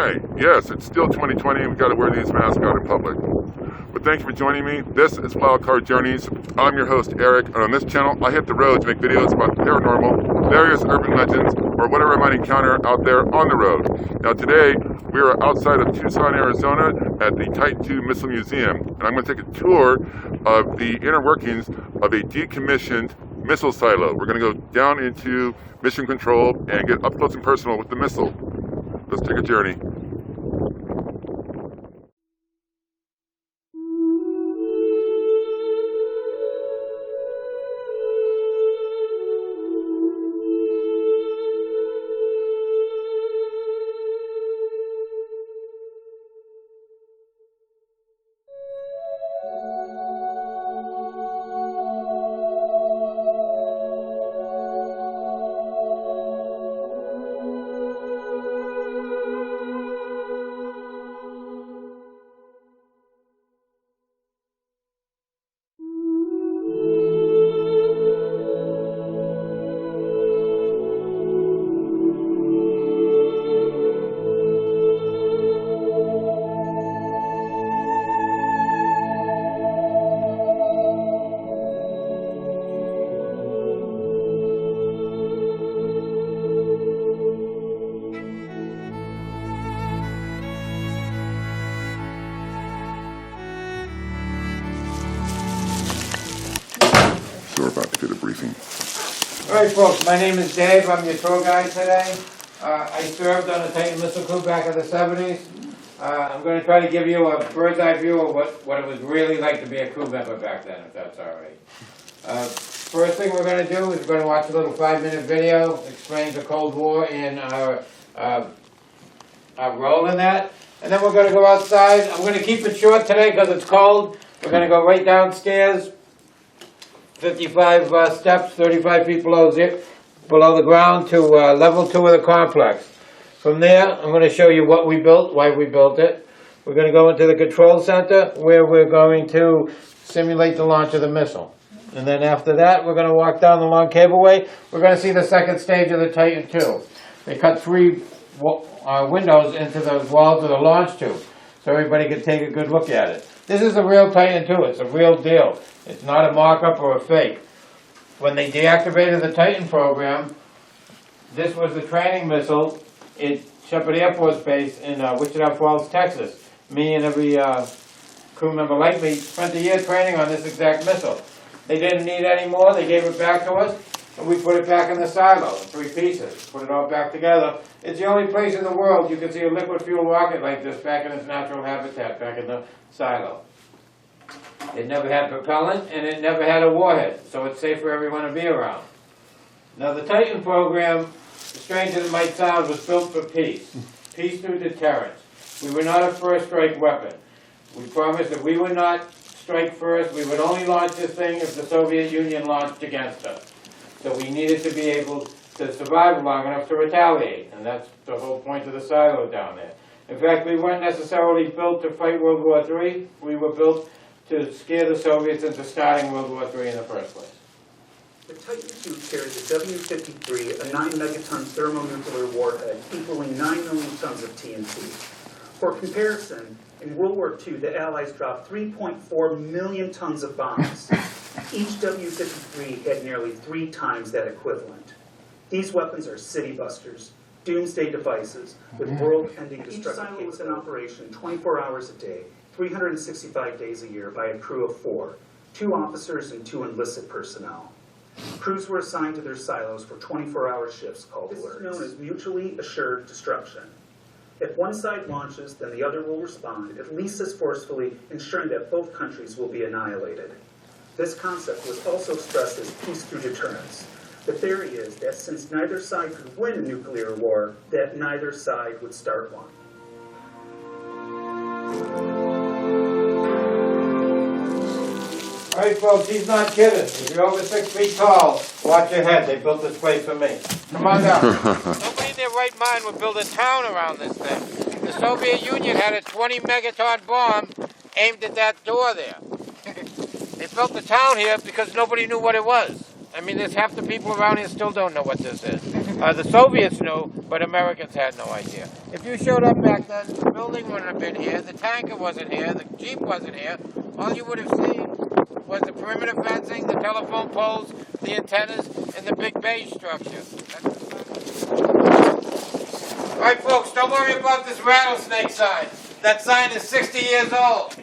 Hi. Yes, it's still 2020 and we've got to wear these masks out in public. But thank you for joining me. This is Wildcard Journeys. I'm your host, Eric, and on this channel, I hit the road to make videos about the paranormal, various urban legends, or whatever I might encounter out there on the road. Now today, we are outside of Tucson, Arizona at the Titan II Missile Museum, and I'm going to take a tour of the inner workings of a decommissioned missile silo. We're going to go down into mission control and get up close and personal with the missile. Let's take a journey. We're about to get a briefing. All right, folks, my name is Dave. I'm your tour guide today. I served on the Titan missile crew back in the 70s. I'm going to try to give you a bird's eye view of what it was really like to be a crew member back then, if that's all right. First thing we're going to do is we're going to watch a little 5-minute video explaining the Cold War and our role in that. And then we're going to go outside. I'm going to keep it short today because it's cold. We're going to go right downstairs. 55 steps, 35 feet below the ground to level 2 of the complex. From there, I'm going to show you what we built, why we built it. We're going to go into the control center where we're going to simulate the launch of the missile. And then after that, we're going to walk down the long cableway. We're going to see the second stage of the Titan II. They cut 3 windows into the walls of the launch tube so everybody can take a good look at it. This is a real Titan II. It's a real deal. It's not a mock-up or a fake. When they deactivated the Titan program, this was the training missile at Shepherd Air Force Base in Wichita Falls, Texas. Me and every crew member like me spent a year training on this exact missile. They didn't need any more. They gave it back to us, and we put it back in the silo in 3 pieces. Put it all back together. It's the only place in the world you can see a liquid fuel rocket like this back in its natural habitat, back in the silo. It never had propellant, and it never had a warhead, so it's safe for everyone to be around. Now, the Titan program, strange as it might sound, was built for peace. Peace through deterrence. We were not a first-strike weapon. We promised that we would not strike first. We would only launch this thing if the Soviet Union launched against us. So we needed to be able to survive long enough to retaliate, and that's the whole point of the silo down there. In fact, we weren't necessarily built to fight World War III. We were built to scare the Soviets into starting World War III in the first place. The Titan II carried the W-53, a 9-megaton thermonuclear warhead equaling 9 million tons of TNT. For comparison, in World War II, the Allies dropped 3.4 million tons of bombs. Each W-53 had nearly 3 times that equivalent. These weapons are city busters, doomsday devices with world-ending destructive capability. Each silo was in operation 24 hours a day, 365 days a year by a crew of 4, 2 officers and 2 enlisted personnel. Crews were assigned to their silos for 24-hour shifts called alerts. This is known as mutually assured destruction. If one side launches, then the other will respond, at least as forcefully, ensuring that both countries will be annihilated. This concept was also stressed as peace through deterrence. The theory is that since neither side could win a nuclear war, that neither side would start one. All right, folks, he's not kidding. If you're over 6 feet tall, watch your head. They built this place for me. Come on down. Nobody in their right mind would build a town around this thing. The Soviet Union had a 20-megaton bomb aimed at that door there. They built the town here because nobody knew what it was. I mean, there's half the people around here still don't know what this is. The Soviets knew, but Americans had no idea. If you showed up back then, the building wouldn't have been here, the tanker wasn't here, the Jeep wasn't here. All you would have seen was the perimeter fencing, the telephone poles, the antennas, and the big beige structure. All right, folks, don't worry about this rattlesnake sign. That sign is 60 years old.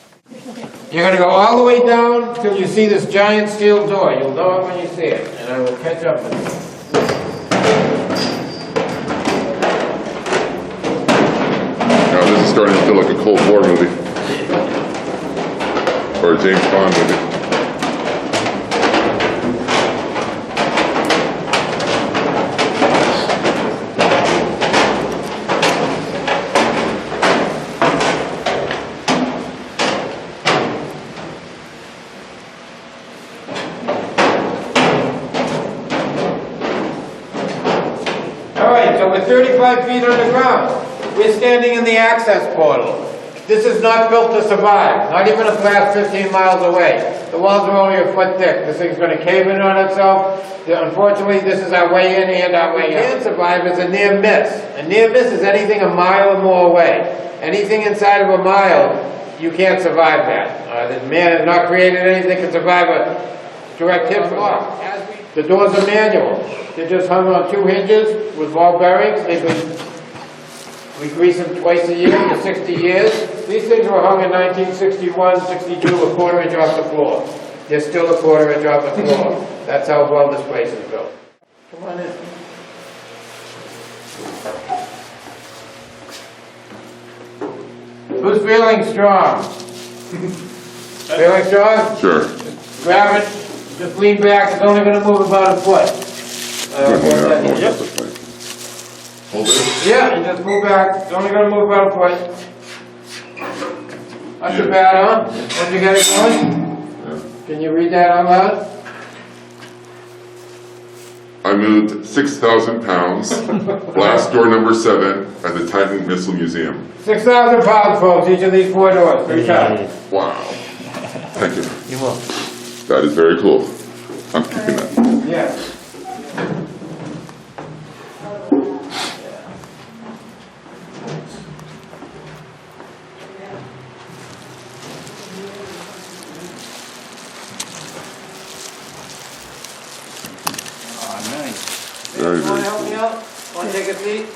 You're going to go all the way down till you see this giant steel door. You'll know it when you see it, and I will catch up with you. Now this is starting to feel like a Cold War movie. Or a James Bond movie. So we're 35 feet underground. We're standing in the access portal. This is not built to survive, not even if it lasts 15 miles away. The walls are only a foot thick. This thing's going to cave in on itself. Unfortunately, this is our way in and our way out. What can survive is a near miss. A near miss is anything a mile or more away. Anything inside of a mile, you can't survive that. The man has not created anything that can survive a direct hit from it. The doors are manual. They're just hung on 2 hinges with ball bearings. We grease them twice a year for 60 years. These things were hung in 1961, 62, a quarter inch off the floor. They're still a quarter inch off the floor. That's how well this place is built. Come on in. Who's feeling strong? Feeling strong? Sure. Grab it. Just lean back. It's only going to move about a foot. Hold it. Yeah, and just move back. It's only going to move about a foot. Not too bad, huh? Once you get it going? Yeah. Can you read that out loud? I moved 6,000 pounds. Blast door number 7 at the Titan Missile Museum. 6,000 pounds, folks, each of these 4 doors. 3 times. Wow. Thank you. You're welcome. That is very cool. I'm keeping that. Yes. Very, Want to very help me out? Want to take a seat?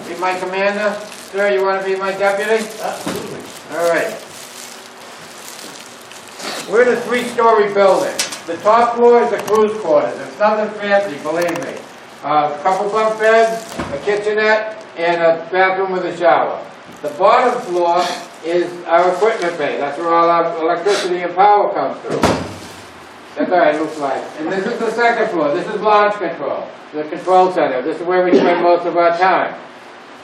Be my commander? Sir, you want to be my deputy? Absolutely. All right. We're in a 3-story building. The top floor is the cruise quarters. It's nothing fancy, believe me. A couple bunk beds, a kitchenette, and a bathroom with a shower. The bottom floor is our equipment bay. That's where all our electricity and power comes through. That's all right, looks like. And this is the second floor. This is launch control, the control center. This is where we spend most of our time.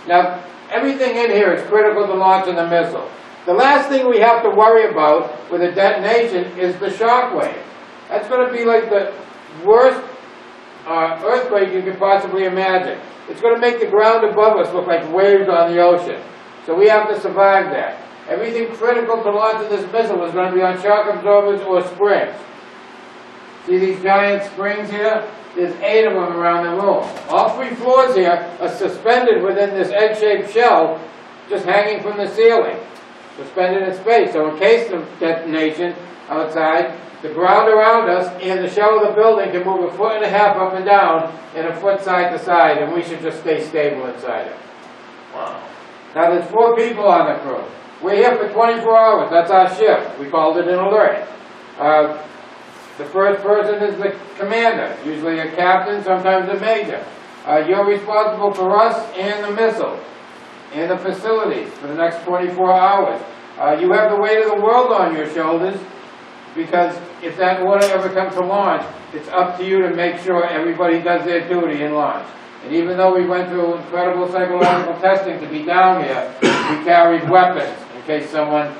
Now, everything in here is critical to launching the missile. The last thing we have to worry about with a detonation is the shock wave. That's going to be like the worst earthquake you could possibly imagine. It's going to make the ground above us look like waves on the ocean. So we have to survive that. Everything critical to launching this missile is going to be on shock absorbers or springs. See these giant springs here? There's 8 of them around the room. All 3 floors here are suspended within this egg-shaped shell, just hanging from the ceiling, suspended in space. So in case of detonation outside, the ground around us and the shell of the building can move 1.5 feet up and down and 1 foot side to side, and we should just stay stable inside it. Wow. Now there's 4 people on the crew. We're here for 24 hours. That's our shift. We called it an alert. The first person is the commander, usually a captain, sometimes a major. You're responsible for us and the missile and the facilities for the next 24 hours. You have the weight of the world on your shoulders, because if that order ever comes to launch, it's up to you to make sure everybody does their duty in launch. And even though we went through incredible psychological testing to be down here, we carried weapons in case someone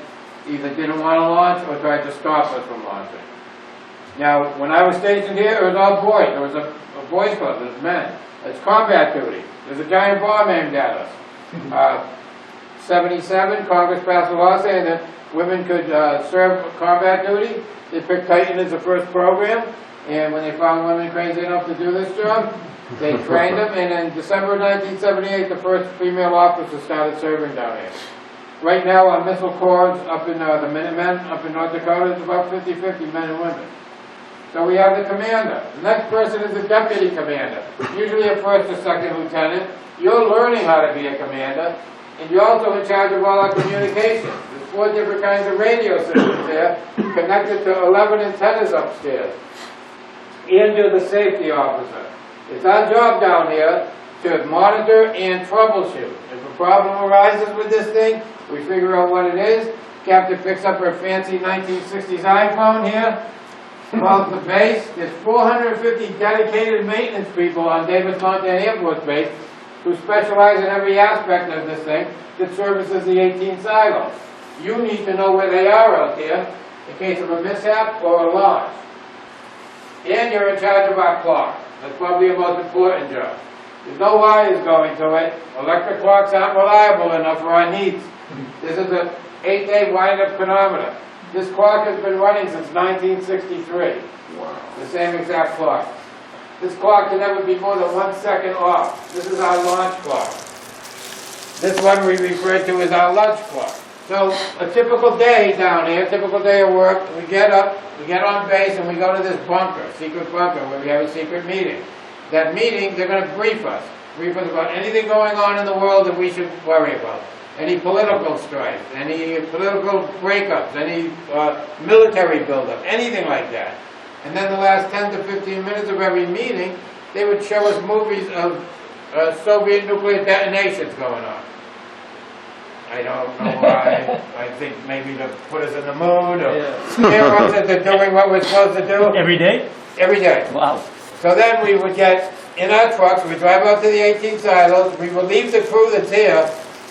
either didn't want to launch or tried to stop us from launching. Now, when I was stationed here, it was all boys. There was a boys club, there's men. It's combat duty. There's a giant bomb aimed at us. 77, Congress passed a law saying that women could serve combat duty. They picked Titan as the first program, and when they found women crazy enough to do this job, They trained them, and in December 1978, the first female officer started serving down here. Right now, our missile corps up in the Minutemen, up in North Dakota, it's about 50-50 men and women. So we have the commander. The next person is the deputy commander, usually a first or second lieutenant. You're learning how to be a commander, and you're also in charge of all our communications. There's 4 different kinds of radio systems there, connected to 11 antennas upstairs. And you're the safety officer. It's our job down here to monitor and troubleshoot. If a problem arises with this thing, we figure out what it is. Captain picks up her fancy 1960s iPhone here, calls the base. There's 450 dedicated maintenance people on Davis Mountain Air Force Base who specialize in every aspect of this thing that services the 18 silos. You need to know where they are out there in case of a mishap or a launch. And you're in charge of our clock. That's probably the most important job. There's no wires going to it. Electric clocks aren't reliable enough for our needs. This is an 8-day wind-up chronometer. This clock has been running since 1963. Wow. The same exact clock. This clock can never be more than 1 second off. This is our launch clock. This one we refer to as our lunch clock. So a typical day down here, a typical day of work, we get up, we get on base, and we go to this bunker, secret bunker, where we have a secret meeting. That meeting, they're going to brief us about anything going on in the world that we should worry about. Any political strife, any political breakups, any military buildup, anything like that. And then the last 10 to 15 minutes of every meeting, they would show us movies of Soviet nuclear detonations going on. I don't know why. I think maybe to put us in the mood or scare us that they're doing what we're supposed to do. Every day? Every day. Wow. So then we would get in our trucks, we drive out to the 18 silos, we would leave the crew that's here,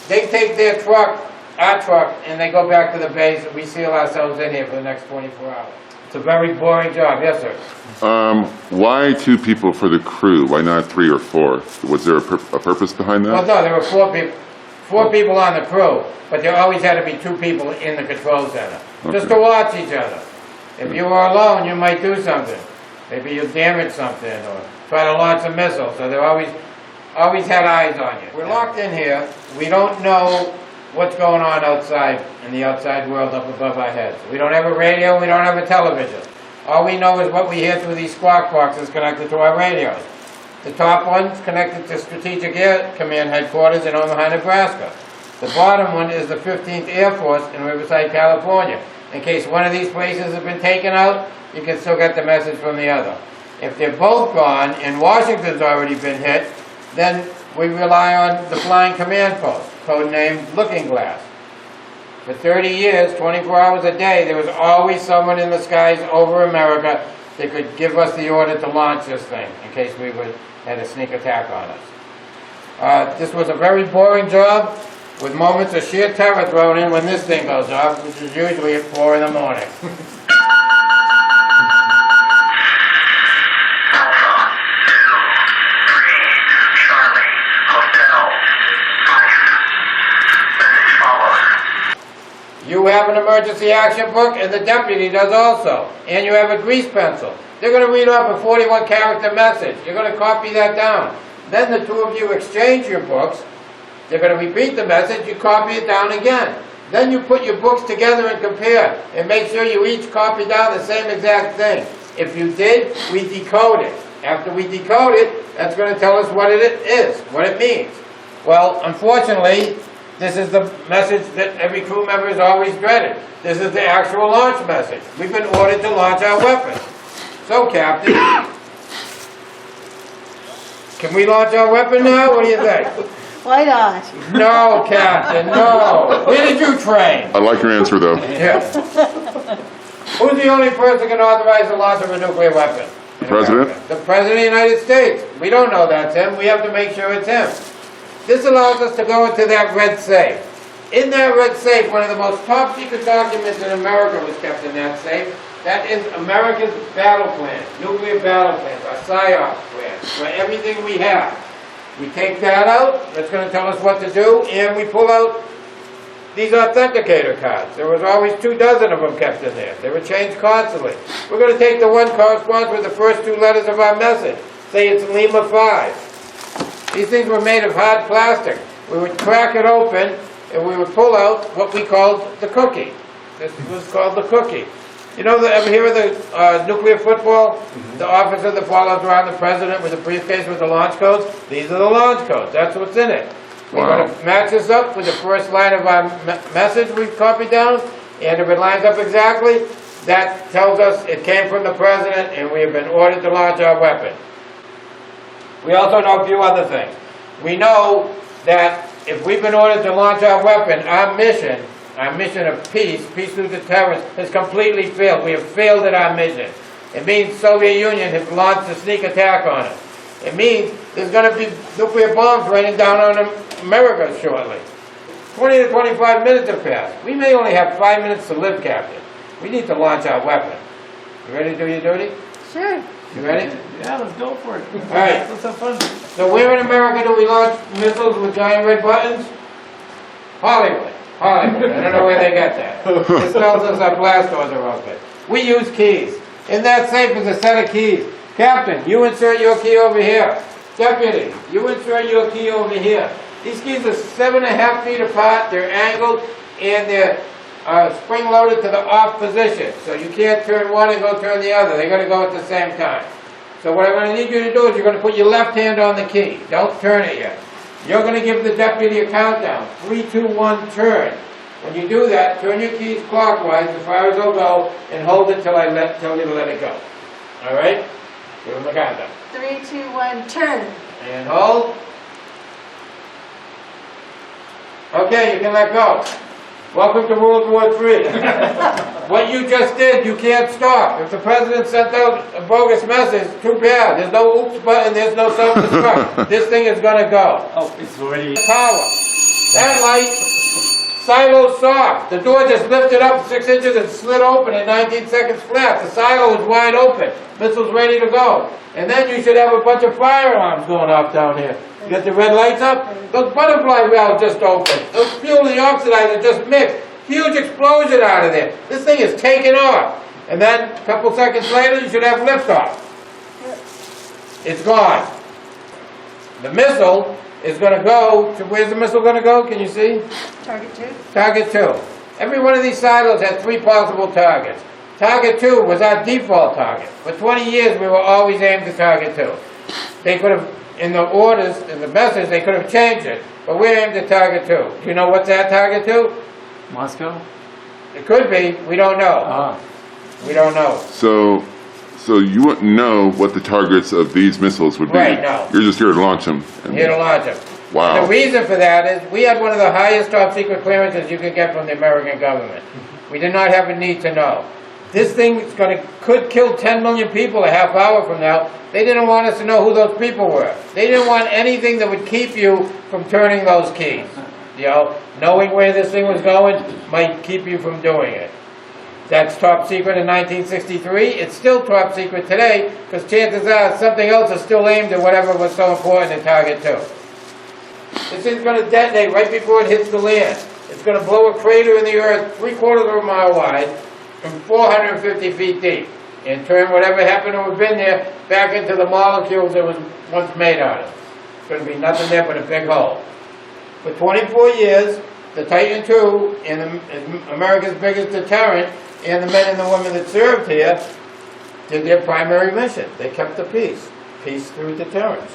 they take their truck, our truck, and they go back to the base, and we seal ourselves in here for the next 24 hours. It's a very boring job. Yes, sir. Why 2 people for the crew? Why not 3 or 4? Was there a purpose behind that? Well, no, there were 4 people. 4 people on the crew, but there always had to be 2 people in the control center, just to watch each other. If you were alone, you might do something. Maybe you damage something or try to launch a missile, so they always had eyes on you. We're locked in here. We don't know what's going on outside, in the outside world up above our heads. We don't have a radio, we don't have a television. All we know is what we hear through these squawk boxes connected to our radios. The top one's connected to Strategic Air Command Headquarters in Omaha, Nebraska. The bottom one is the 15th Air Force in Riverside, California. In case one of these places has been taken out, you can still get the message from the other. If they're both gone and Washington's already been hit, then we rely on the Flying Command Post, codenamed Looking Glass. For 30 years, 24 hours a day, there was always someone in the skies over America that could give us the order to launch this thing in case we had a sneak attack on us. This was a very boring job with moments of sheer terror thrown in when this thing goes off, which is usually at 4 in the morning. You have an emergency action book, and the deputy does also. And you have a grease pencil. They're going to read off a 41-character message. You're going to copy that down. Then the 2 of you exchange your books. They're going to repeat the message. You copy it down again. Then you put your books together and compare, and make sure you each copy down the same exact thing. If you did, we decode it. After we decode it, that's going to tell us what it is, what it means. Well, unfortunately, this is the message that every crew member has always dreaded. This is the actual launch message. We've been ordered to launch our weapons. So, Captain, can we launch our weapon now? What do you think? Why not? No, Captain, no. Where did you train? I like your answer, though. Yeah. Who's the only person can authorize the launch of a nuclear weapon? The President? The President of the United States. We don't know that's him. We have to make sure it's him. This allows us to go into that red safe. In that red safe, one of the most top secret documents in America was kept in that safe. That is America's battle plan, nuclear battle plans, our PSYOP plans, for everything we have. We take that out, that's going to tell us what to do, and we pull out these authenticator cards. There was always 24 of them kept in there. They were changed constantly. We're going to take the one corresponds with the first 2 letters of our message. say it's Lima 5. These things were made of hard plastic. We would crack it open and we would pull out what we called the cookie. This was called the cookie. You know, ever hear of the nuclear football? The officer that follows around the president with a briefcase with the launch codes? These are the launch codes. That's what's in it. We're going to match this up with the first line of our message we've copied down, and if it lines up exactly, that tells us it came from the president and we have been ordered to launch our weapon. We also know a few other things. We know that if we've been ordered to launch our weapon, our mission of peace through deterrence, has completely failed. We have failed at our mission. It means Soviet Union has launched a sneak attack on us. It means there's going to be nuclear bombs raining down on America shortly. 20 to 25 minutes have passed. We may only have 5 minutes to live, Captain. We need to launch our weapon. You ready to do your duty? Sure. You ready? Yeah, let's go for it. All right. Let's have fun. So where in America do we launch missiles with giant red buttons? Hollywood. I don't know where they got that. This tells us our blast doors are open. We use keys. Isn't that safe as a set of keys? Captain, you insert your key over here. Deputy, you insert your key over here. These keys are 7.5 feet apart, they're angled, and they're spring-loaded to the off position. So you can't turn one and go turn the other. They're going to go at the same time. So what I'm going to need you to do is you're going to put your left hand on the key. Don't turn it yet. You're going to give the deputy a countdown. 3, 2, 1, turn. When you do that, turn your keys clockwise as far as they'll go, and hold it till tell you to let it go. All right? Give him the countdown. 3, 2, 1, turn. And hold. Okay, you can let go. Welcome to World War III. What you just did, you can't stop. If the president sent out a bogus message, too bad. There's no oops button, there's no self-destruct. This thing is going to go. Oh, it's already... Power. That light, silo soft. The door just lifted up 6 inches and slid open in 19 seconds flat. The silo is wide open. Missiles ready to go. And then you should have a bunch of fire alarms going off down here. You got the red lights up? Those butterfly valves just opened. Those fuel and the oxidizer just mixed. Huge explosion out of there. This thing is taking off. And then a couple seconds later, you should have liftoff. It's gone. The missile is going to go to, where's the missile going to go? Can you see? Target 2. Target 2. Every one of these silos had 3 possible targets. Target 2 was our default target. For 20 years, we were always aimed at target 2. They could have, in the orders, in the message, they could have changed it. But we're aimed at target 2. Do you know what's at target 2? Moscow? It could be. We don't know. Ah. We don't know. So you wouldn't know what the targets of these missiles would be. Right, no. You're just here to launch them. Here to launch them. Wow. And the reason for that is we had one of the highest top secret clearances you could get from the American government. We did not have a need to know. This thing is could kill 10 million people a half hour from now. They didn't want us to know who those people were. They didn't want anything that would keep you from turning those keys. You know, knowing where this thing was going might keep you from doing it. That's top secret in 1963. It's still top secret today because chances are something else is still aimed at whatever was so important in Target 2. This thing's going to detonate right before it hits the land. It's going to blow a crater in the earth 3/4 of a mile wide and 450 feet deep and turn whatever happened to have been there back into the molecules it was once made out of. It's going to be nothing there but a big hole. For 24 years, the Titan II, America's biggest deterrent, and the men and the women that served here did their primary mission. They kept the peace. Peace through deterrence.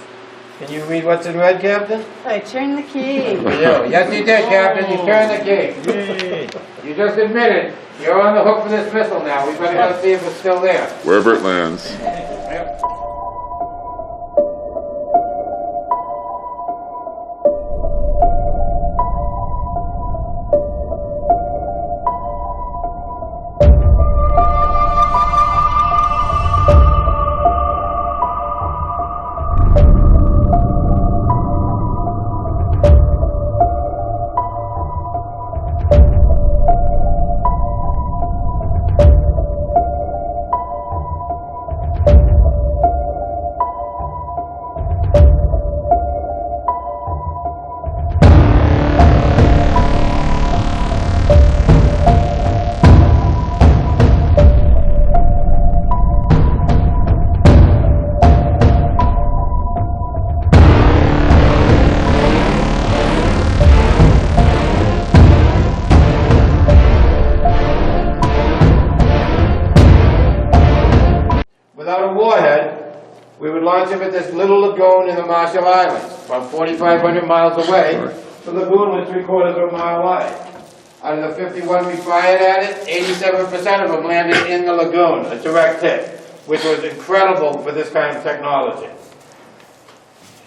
Can you read what's in red, Captain? I turn the key. Yes, you did, Captain. You turned the key. Yay. You just admitted you're on the hook for this missile now. We better go see if it's still there. Wherever it lands. Yep. We would launch them at this little lagoon in the Marshall Islands, about 4,500 miles away. The lagoon was 3/4 of a mile wide. Out of the 51 we fired at it, 87% of them landed in the lagoon, a direct hit, which was incredible for this kind of technology.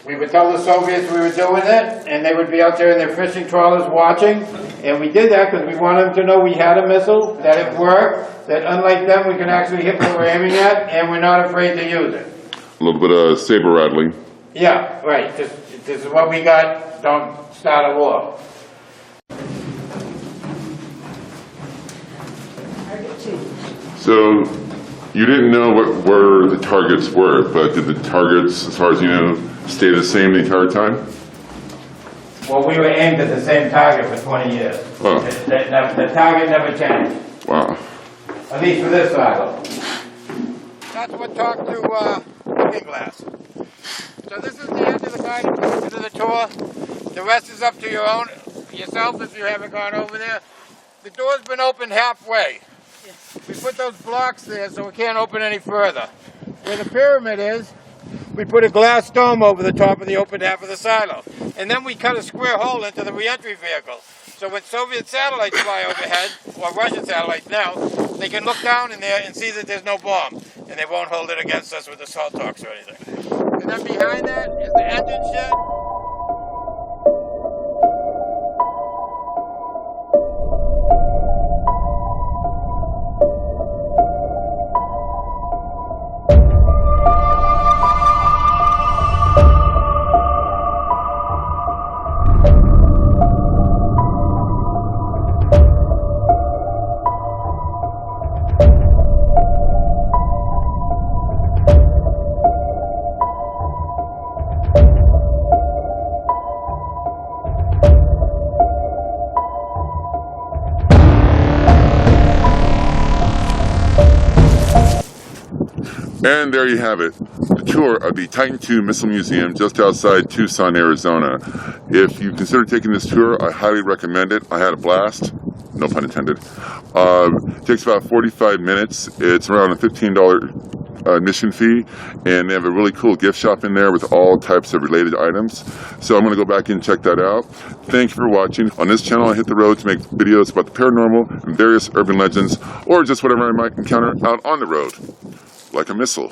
We would tell the Soviets we were doing it, and they would be out there in their fishing trawlers watching. And we did that because we wanted them to know we had a missile, that it worked, that unlike them we can actually hit what we're aiming at, and we're not afraid to use it. A little bit of saber rattling. Yeah, right. This is what we got. Don't start a war. Target 2. So you didn't know where the targets were, but did the targets, as far as you know, stay the same the entire time? Well, we were aimed at the same target for 20 years. Oh. The target never changed. Wow. At least for this silo. That's what talked to Looking Glass. So this is the end of the guided portion of the tour. The rest is up to yourself if you haven't gone over there. The door's been opened halfway. We put those blocks there so we can't open any further. Where the pyramid is, we put a glass dome over the top of the open half of the silo. And then we cut a square hole into the reentry vehicle. So when Soviet satellites fly overhead, or Russian satellites now, they can look down in there and see that there's no bomb. And they won't hold it against us with assault talks or anything. And then behind that is the engine shed. And there you have it, the tour of the Titan II Missile Museum just outside Tucson, Arizona. If you consider taking this tour, I highly recommend it. I had a blast, no pun intended. It takes about 45 minutes. It's around a $15 admission fee, and they have a really cool gift shop in there with all types of related items. So I'm going to go back and check that out. Thank you for watching. On this channel, I hit the road to make videos about the paranormal and various urban legends, or just whatever I might encounter out on the road, like a missile.